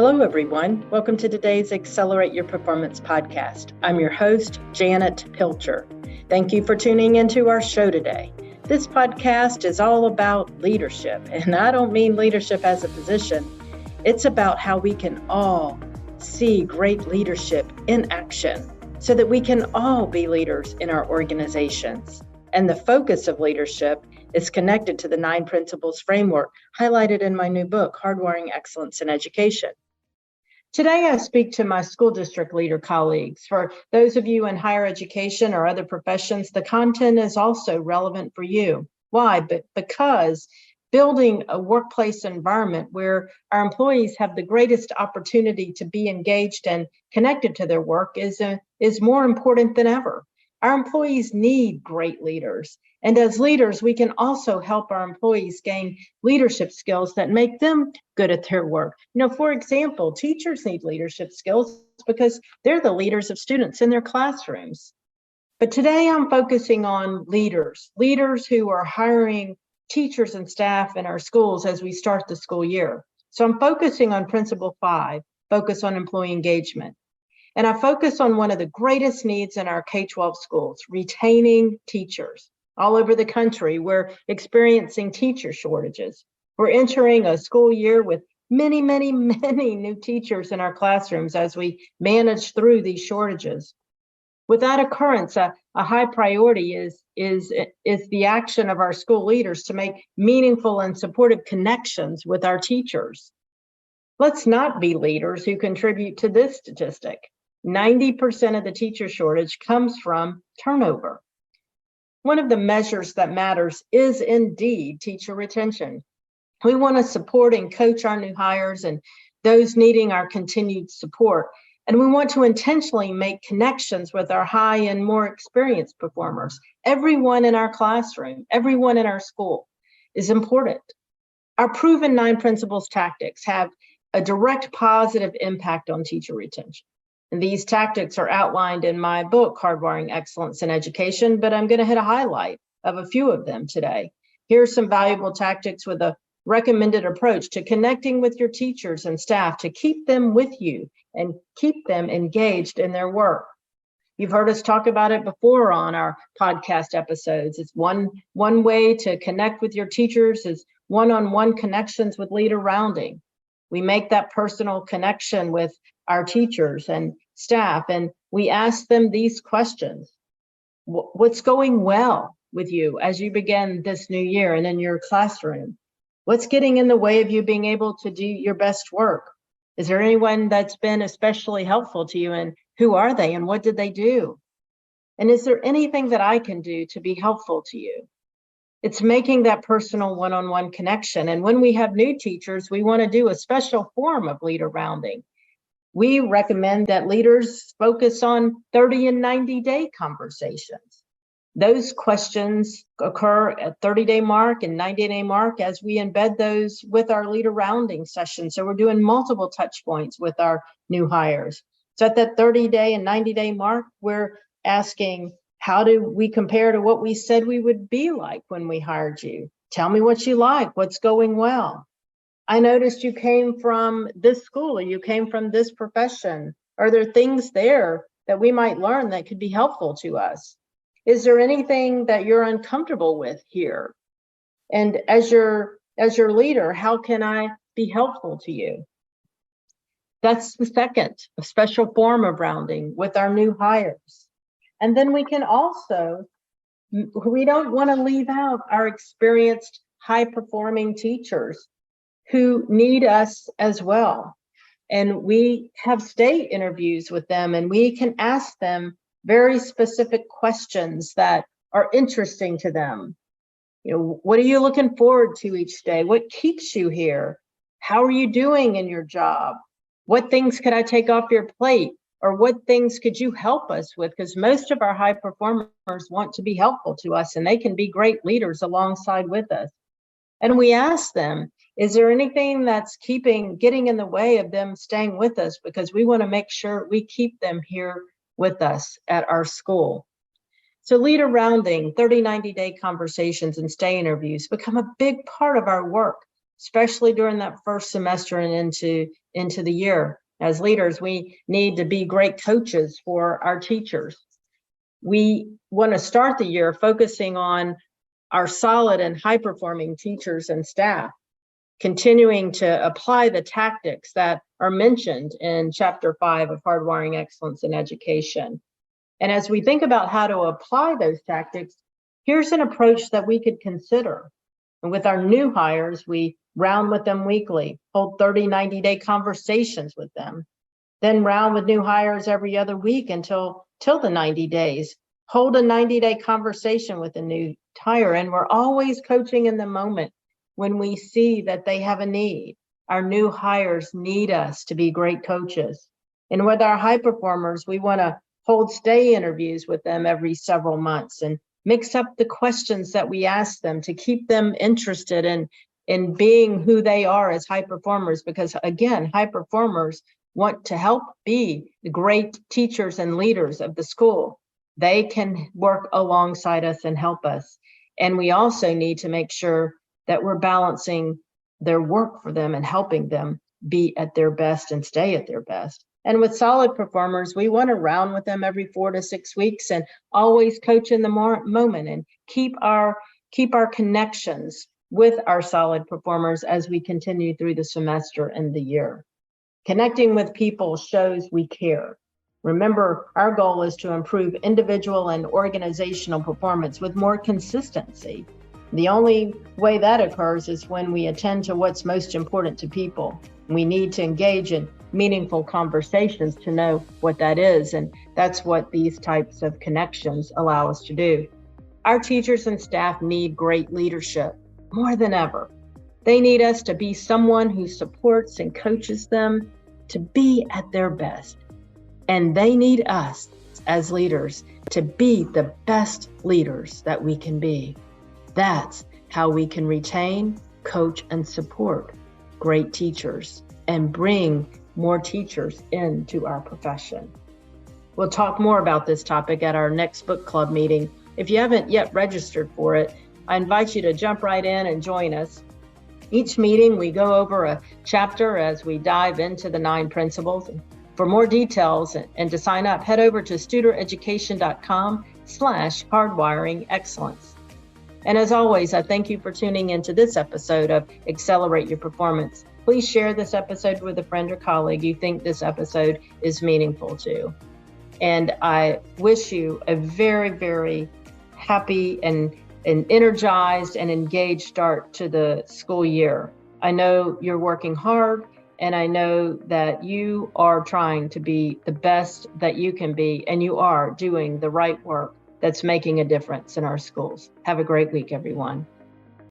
Hello, everyone. Welcome to today's Accelerate Your Performance podcast. I'm your host, Janet Pilcher. Thank you for tuning into our show today. This podcast is all about leadership, and I don't mean leadership as a position. It's about how we can all see great leadership in action so that we can all be leaders in our organizations. And the focus of leadership is connected to the 9 principles framework highlighted in my new book, Hardwiring Excellence in Education. Today, I speak to my school district leader colleagues. For those of you in higher education or other professions, the content is also relevant for you. Why? Because building a workplace environment where our employees have the greatest opportunity to be engaged and connected to their work is more important than ever. Our employees need great leaders. And as leaders, we can also help our employees gain leadership skills that make them good at their work. For example, teachers need leadership skills because they're the leaders of students in their classrooms. But today I'm focusing on leaders who are hiring teachers and staff in our schools as we start the school year. So I'm focusing on Principle 5, focus on employee engagement. And I focus on one of the greatest needs in our K-12 schools, retaining teachers. All over the country, we're experiencing teacher shortages. We're entering a school year with many new teachers in our classrooms as we manage through these shortages. With that occurrence, a high priority is the action of our school leaders to make meaningful and supportive connections with our teachers. Let's not be leaders who contribute to this statistic. 90% of the teacher shortage comes from turnover. One of the measures that matters is indeed teacher retention. We want to support and coach our new hires and those needing our continued support. And we want to intentionally make connections with our high and more experienced performers. Everyone in our classroom, everyone in our school is important. Our proven 9 principles tactics have a direct positive impact on teacher retention. And these tactics are outlined in my book, Hardwiring Excellence in Education, but I'm going to hit a highlight of a few of them today. Here's some valuable tactics with a recommended approach to connecting with your teachers and staff to keep them with you and keep them engaged in their work. You've heard us talk about it before on our podcast episodes. It's one way to connect with your teachers is one-on-one connections with leader rounding. We make that personal connection with our teachers and staff, and we ask them these questions. What's going well with you as you begin this new year and in your classroom? What's getting in the way of you being able to do your best work? Is there anyone that's been especially helpful to you, and who are they and what did they do? And is there anything that I can do to be helpful to you? It's making that personal one-on-one connection. And when we have new teachers, we want to do a special form of leader rounding. We recommend that leaders focus on 30 and 90-day conversations. Those questions occur at 30-day mark and 90-day mark as we embed those with our leader rounding session. So we're doing multiple touch points with our new hires. So at that 30-day and 90-day mark, we're asking, how do we compare to what we said we would be like when we hired you? Tell me what you like, what's going well. I noticed you came from this school or you came from this profession. Are there things there that we might learn that could be helpful to us? Is there anything that you're uncomfortable with here? And as your leader, how can I be helpful to you? That's the second, a special form of rounding with our new hires. And then we can also, we don't want to leave out our experienced high-performing teachers who need us as well. And we have state interviews with them, and we can ask them very specific questions that are interesting to them. What are you looking forward to each day? What keeps you here? How are you doing in your job? What things could I take off your plate? Or what things could you help us with? Because most of our high performers want to be helpful to us, and they can be great leaders alongside with us. And we ask them, is there anything that's getting in the way of them staying with us? Because we want to make sure we keep them here with us at our school. So leader rounding, 30, 90-day conversations and stay interviews become a big part of our work, especially during that first semester and into the year. As leaders, we need to be great coaches for our teachers. We want to start the year focusing on our solid and high-performing teachers and staff, continuing to apply the tactics that are mentioned in Chapter 5 of Hardwiring Excellence in Education. And as we think about how to apply those tactics, here's an approach that we could consider. And with our new hires, we round with them weekly, hold 30, 90-day conversations with them, then round with new hires every other week until the 90 days. Hold a 90-day conversation with a new hire, and we're always coaching in the moment when we see that they have a need. Our new hires need us to be great coaches. And with our high performers, we want to hold stay interviews with them every several months and mix up the questions that we ask them to keep them interested in being who they are as high performers, because again, high performers want to help be the great teachers and leaders of the school. They can work alongside us and help us. And we also need to make sure that we're balancing their work for them and helping them be at their best and stay at their best. And with solid performers, we want to round with them every 4 to 6 weeks and always coach in the moment and keep our connections with our solid performers as we continue through the semester and the year. Connecting with people shows we care. Remember, our goal is to improve individual and organizational performance with more consistency. The only way that occurs is when we attend to what's most important to people. We need to engage in meaningful conversations to know what that is, and that's what these types of connections allow us to do. Our teachers and staff need great leadership more than ever. They need us to be someone who supports and coaches them to be at their best. And they need us as leaders to be the best leaders that we can be. That's how we can retain, coach, and support great teachers and bring more teachers into our profession. We'll talk more about this topic at our next book club meeting. If you haven't yet registered for it, I invite you to jump right in and join us. Each meeting, we go over a chapter as we dive into the 9 principles. For more details and to sign up, head over to studereducation.com/hardwiring excellence. And as always, I thank you for tuning into this episode of Accelerate Your Performance. Please share this episode with a friend or colleague you think this episode is meaningful to. And I wish you a very, very happy and energized and engaged start to the school year. I know you're working hard, and I know that you are trying to be the best that you can be, and you are doing the right work that's making a difference in our schools. Have a great week, everyone.